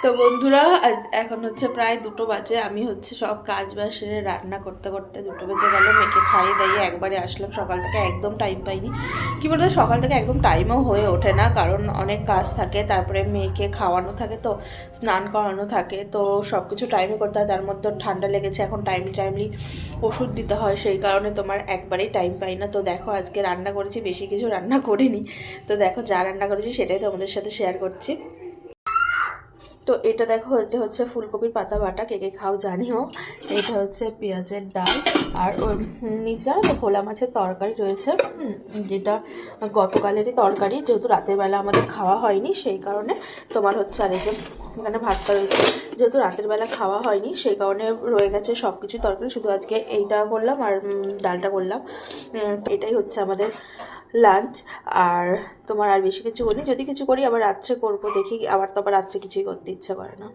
তো বন্ধুরা এখন হচ্ছে প্রায় 2টো বাজে। আমি হচ্ছে সব কাজ বাজ সেরে রান্না করতে করতে 2টো বেজে গেল। মেয়েকে খাইয়ে দাইয়ে একবারে আসলাম। সকাল থেকে একদম টাইম পাইনি। কী বলতো, সকাল থেকে একদম টাইমও হয়ে ওঠে না, কারণ অনেক কাজ থাকে, তারপরে মেয়েকে খাওয়ানো থাকে, তো স্নান করানো থাকে, তো সব কিছু টাইমে করতে হয়। তার মধ্যে ঠান্ডা লেগেছে, এখন টাইমলি ওষুধ দিতে হয়, সেই কারণে তোমার একবারেই টাইম পাই না। তো দেখো আজকে রান্না করেছি, বেশি কিছু রান্না করিনি। তো দেখো যা রান্না করেছি সেটাই তোমাদের সাথে শেয়ার করছি। তো এটা দেখো, এটা হচ্ছে ফুলকপির পাতা বাটা, কে কে খাও জানিও। এটা হচ্ছে পেঁয়াজের ডাল, আর ওর নিচে ভোলা মাছের তরকারি রয়েছে, যেটা গতকালেরই তরকারি, যেহেতু রাতের বেলা আমাদের খাওয়া হয়নি সেই কারণে তোমার হচ্ছে। আর এই যে এখানে ভাতটা রয়েছে, যেহেতু রাতের বেলা খাওয়া হয়নি সেই কারণে রয়ে গেছে সব কিছু তরকারি, শুধু আজকে এইটা করলাম আর ডালটা করলাম। এটাই হচ্ছে আমাদের লাঞ্চ। আর তোমার আর বেশি কিছু করি, যদি কিছু করি আবার রাত্রে করবো, দেখি। আবার তো আবার রাত্রে কিছুই করতে ইচ্ছা করে না।